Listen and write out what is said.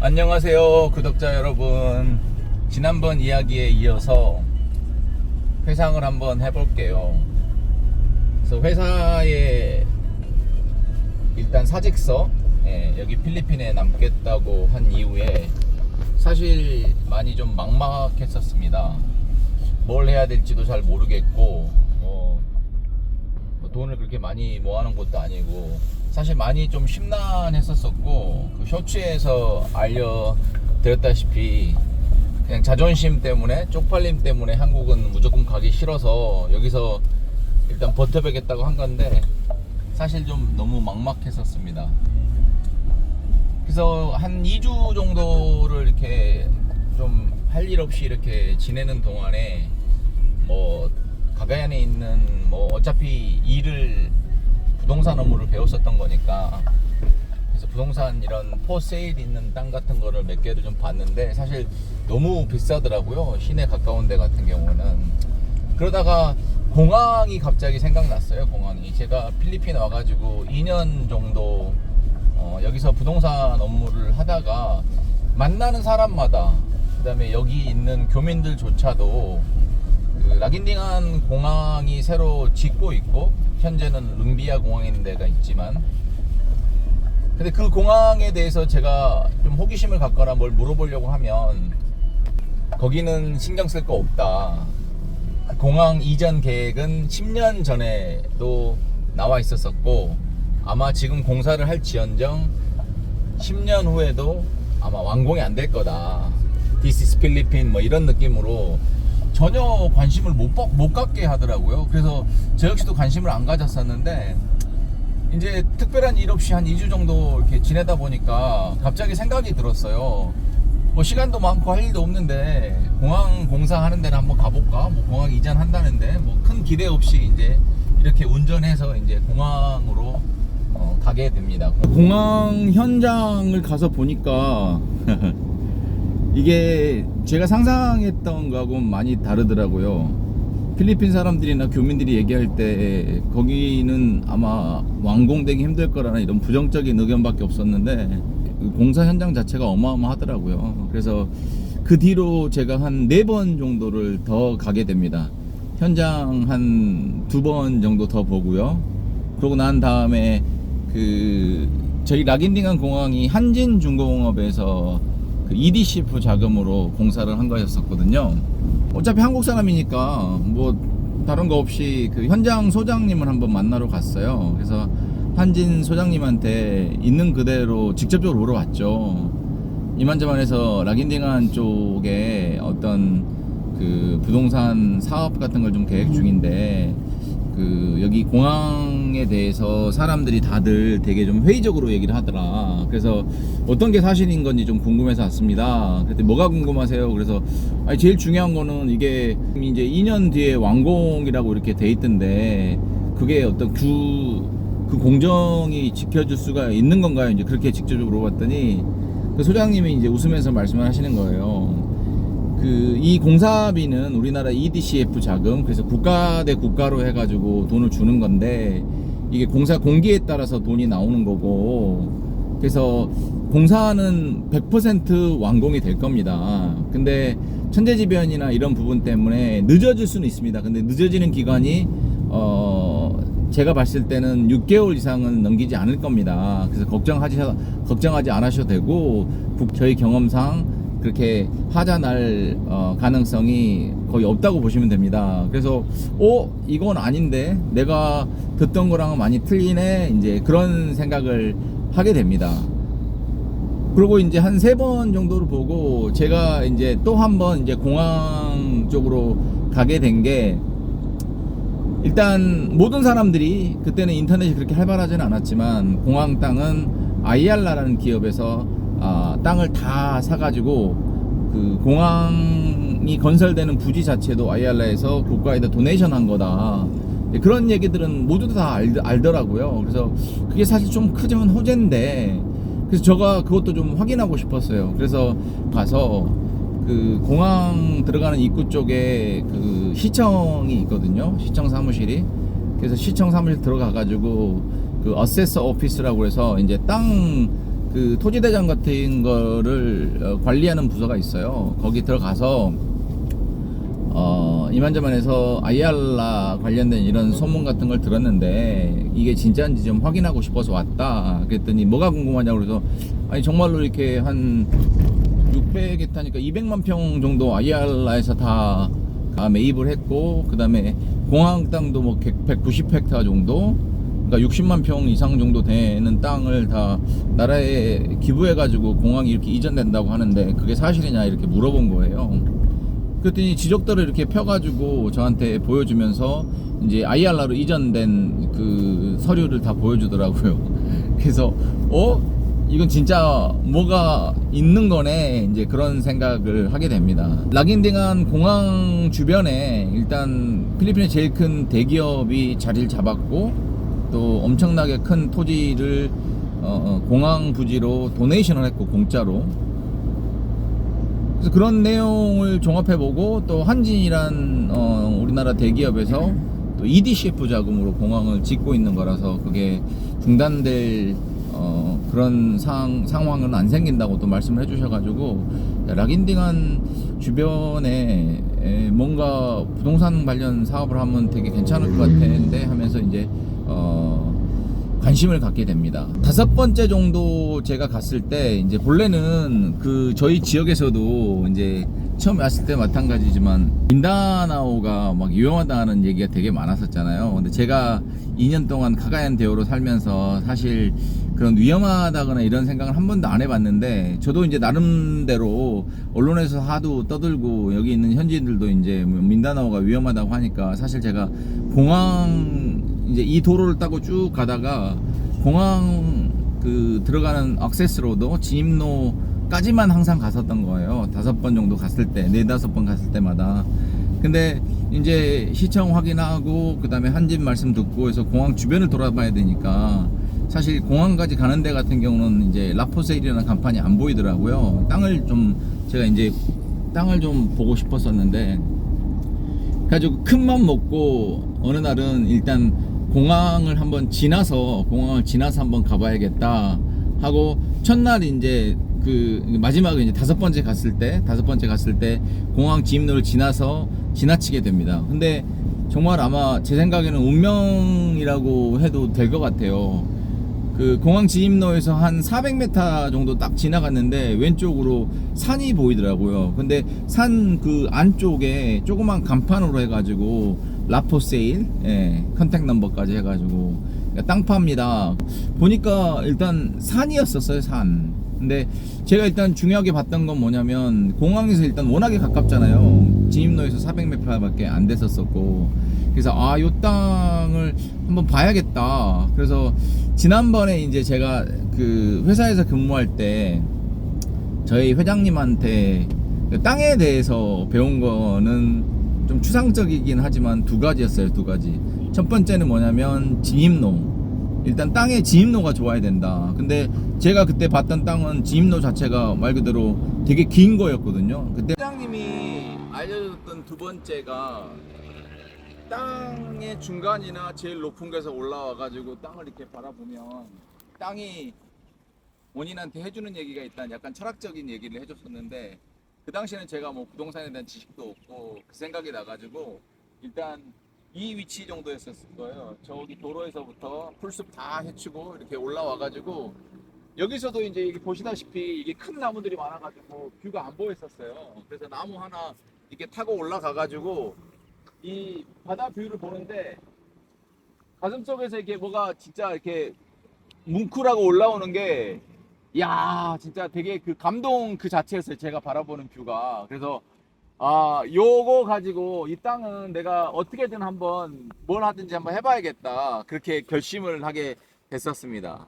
안녕하세요 구독자 여러분. 지난번 이야기에 이어서 회상을 한번 해볼게요. 그래서 회사에 일단 사직서, 여기 필리핀에 남겠다고 한 이후에 사실 많이 좀 막막했었습니다. 뭘 해야 될지도 잘 모르겠고, 뭐 돈을 그렇게 많이 모아놓은 것도 아니고 사실 많이 좀 심란했었었고, 그 쇼츠에서 알려드렸다시피 그냥 자존심 때문에, 쪽팔림 때문에 한국은 무조건 가기 싫어서 여기서 일단 버텨보겠다고 한 건데 사실 좀 너무 막막했었습니다. 그래서 한 2주 정도를 이렇게 좀 할 일 없이 이렇게 지내는 동안에 뭐 가가얀에 있는 뭐 어차피 부동산 업무를 배웠었던 거니까, 그래서 부동산 이런 포세일 있는 땅 같은 거를 몇 개를 좀 봤는데 사실 너무 비싸더라고요, 시내 가까운 데 같은 경우는. 그러다가 공항이 갑자기 생각났어요. 공항이, 제가 필리핀 와가지고 2년 정도 여기서 부동산 업무를 하다가 만나는 사람마다, 그 다음에 여기 있는 교민들조차도 그 라긴딩한 공항이 새로 짓고 있고, 현재는 룽비아 공항인 데가 있지만, 근데 그 공항에 대해서 제가 좀 호기심을 갖거나 뭘 물어보려고 하면 거기는 신경 쓸 거 없다, 그 공항 이전 계획은 10년 전에도 나와 있었었고 아마 지금 공사를 할지언정 10년 후에도 아마 완공이 안 될 거다, This is Philippines 뭐 이런 느낌으로 전혀 관심을 못 갖게 하더라고요. 그래서 저 역시도 관심을 안 가졌었는데 이제 특별한 일 없이 한 2주 정도 이렇게 지내다 보니까 갑자기 생각이 들었어요. 뭐 시간도 많고 할 일도 없는데 공항 공사하는 데는 한번 가볼까? 뭐 공항 이전한다는데 뭐 큰 기대 없이 이제 이렇게 운전해서 이제 공항으로 가게 됩니다. 공항 현장을 가서 보니까 이게 제가 상상했던 거하고는 많이 다르더라고요. 필리핀 사람들이나 교민들이 얘기할 때 거기는 아마 완공되기 힘들 거라는 이런 부정적인 의견밖에 없었는데 공사 현장 자체가 어마어마하더라고요. 그래서 그 뒤로 제가 한 4번 정도를 더 가게 됩니다. 현장 한 2번 정도 더 보고요. 그러고 난 다음에 저희 라긴딩한 공항이 한진중공업에서 그 EDCF 자금으로 공사를 한 거였었거든요. 어차피 한국 사람이니까 뭐 다른 거 없이 그 현장 소장님을 한번 만나러 갔어요. 그래서 한진 소장님한테 있는 그대로 직접적으로 물어봤죠. 이만저만해서 라긴딩한 쪽에 어떤 그 부동산 사업 같은 걸 좀 계획 중인데 여기 공항에 대해서 사람들이 다들 되게 좀 회의적으로 얘기를 하더라. 그래서 어떤 게 사실인 건지 좀 궁금해서 왔습니다. 그때 뭐가 궁금하세요? 그래서 제일 중요한 거는 이게 이제 2년 뒤에 완공이라고 이렇게 돼 있던데 그게 어떤 그 공정이 지켜줄 수가 있는 건가요? 이제 그렇게 직접적으로 물어봤더니 그 소장님이 이제 웃으면서 말씀을 하시는 거예요. 이 공사비는 우리나라 EDCF 자금, 그래서 국가 대 국가로 해가지고 돈을 주는 건데 이게 공사 공기에 따라서 돈이 나오는 거고, 그래서 공사는 100% 완공이 될 겁니다. 근데 천재지변이나 이런 부분 때문에 늦어질 수는 있습니다. 근데 늦어지는 기간이 제가 봤을 때는 6개월 이상은 넘기지 않을 겁니다. 그래서 걱정하지 않으셔도 되고, 저희 경험상 그렇게 하자 날 가능성이 거의 없다고 보시면 됩니다. 그래서 이건 아닌데 내가 듣던 거랑은 많이 틀리네, 이제 그런 생각을 하게 됩니다. 그리고 이제 한 3번 정도를 보고 제가 이제 또 한 번 이제 공항 쪽으로 가게 된 게, 일단 모든 사람들이 그때는 인터넷이 그렇게 활발하지는 않았지만 공항 땅은 아이알라라는 기업에서 땅을 다 사가지고 그 공항이 건설되는 부지 자체도 아이알라에서 국가에다 도네이션 한 거다, 그런 얘기들은 모두 다 알더라고요. 그래서 그게 사실 좀 크지만 호재인데, 그래서 제가 그것도 좀 확인하고 싶었어요. 그래서 가서 그 공항 들어가는 입구 쪽에 그 시청이 있거든요, 시청 사무실이. 그래서 시청 사무실 들어가 가지고 그 어세서 오피스라고 해서 이제 땅 그 토지대장 같은 거를 관리하는 부서가 있어요. 거기 들어가서 이만저만해서 IR라 관련된 이런 소문 같은 걸 들었는데 이게 진짜인지 좀 확인하고 싶어서 왔다. 그랬더니 뭐가 궁금하냐고 그래서 아니 정말로 이렇게 한 600에 타니까 200만 평 정도 IR라에서 다 매입을 했고, 그 다음에 공항 땅도 뭐 190헥타 정도, 그러니까 60만 평 이상 정도 되는 땅을 다 나라에 기부해가지고 공항이 이렇게 이전된다고 하는데 그게 사실이냐 이렇게 물어본 거예요. 그랬더니 지적도를 이렇게 펴가지고 저한테 보여주면서 이제 IR라로 이전된 그 서류를 다 보여주더라고요. 그래서 이건 진짜 뭐가 있는 거네, 이제 그런 생각을 하게 됩니다. 라긴딩한 공항 주변에 일단 필리핀의 제일 큰 대기업이 자리를 잡았고, 또 엄청나게 큰 토지를 공항 부지로 도네이션을 했고, 공짜로. 그래서 그런 내용을 종합해보고, 또 한진이란 우리나라 대기업에서 또 EDCF 자금으로 공항을 짓고 있는 거라서 그게 중단될 그런 상황은 안 생긴다고 또 말씀을 해주셔가지고, 라긴딩한 주변에 뭔가 부동산 관련 사업을 하면 되게 괜찮을 것 같은데 하면서 이제 관심을 갖게 됩니다. 5번째 정도 제가 갔을 때 이제 본래는 그 저희 지역에서도 이제 처음 왔을 때 마찬가지지만 민다나오가 막 위험하다는 얘기가 되게 많았었잖아요. 근데 제가 2년 동안 카가얀 대오로 살면서 사실 그런 위험하다거나 이런 생각을 한 번도 안 해봤는데, 저도 이제 나름대로 언론에서 하도 떠들고 여기 있는 현지인들도 이제 민다나오가 위험하다고 하니까, 사실 제가 공항 이제 이 도로를 타고 쭉 가다가 공항 그 들어가는 액세스로도 진입로까지만 항상 갔었던 거예요. 5번 정도 갔을 때, 4-5번 갔을 때마다. 근데 이제 시청 확인하고 그 다음에 한진 말씀 듣고 해서 공항 주변을 돌아봐야 되니까, 사실 공항까지 가는 데 같은 경우는 이제 라포세일이라는 간판이 안 보이더라고요. 제가 이제 땅을 좀 보고 싶었었는데, 그래가지고 큰 맘 먹고 어느 날은 일단 공항을 지나서 한번 가봐야겠다 하고, 첫날 이제 그 마지막에 이제 5번째 갔을 때 공항 진입로를 지나치게 됩니다. 근데 정말 아마 제 생각에는 운명이라고 해도 될 것 같아요. 그 공항 진입로에서 한 400m 정도 딱 지나갔는데 왼쪽으로 산이 보이더라고요. 근데 산 그 안쪽에 조그만 간판으로 해가지고 라포세일, 컨택 넘버까지 해가지고 땅 팝니다. 보니까 일단 산이었었어요, 산. 근데 제가 일단 중요하게 봤던 건 뭐냐면, 공항에서 일단 워낙에 가깝잖아요. 진입로에서 400m밖에 안 됐었었고, 그래서 요 땅을 한번 봐야겠다. 그래서 지난번에 이제 제가 그 회사에서 근무할 때 저희 회장님한테 땅에 대해서 배운 거는 좀 추상적이긴 하지만 2가지였어요. 2가지. 첫 번째는 뭐냐면 진입로. 일단 땅의 진입로가 좋아야 된다. 근데 제가 그때 봤던 땅은 진입로 자체가 말 그대로 되게 긴 거였거든요. 그때 회장님이 알려줬던 2번째가 땅의 중간이나 제일 높은 곳에서 올라와 가지고 땅을 이렇게 바라보면 땅이 본인한테 해주는 얘기가 있다는 약간 철학적인 얘기를 해줬었는데, 그 당시에는 제가 뭐 부동산에 대한 지식도 없고 그 생각이 나가지고 일단 이 위치 정도였었을 거예요. 저기 도로에서부터 풀숲 다 헤치고 이렇게 올라와가지고, 여기서도 이제 이게 보시다시피 이게 큰 나무들이 많아가지고 뷰가 안 보였었어요. 그래서 나무 하나 이렇게 타고 올라가가지고 이 바다 뷰를 보는데 가슴속에서 이게 뭐가 진짜 이렇게 뭉클하고 올라오는 게, 야 진짜 되게 그 감동 그 자체였어요, 제가 바라보는 뷰가. 그래서 요거 가지고 이 땅은 내가 어떻게든 한번 뭘 하든지 한번 해봐야겠다, 그렇게 결심을 하게 됐었습니다.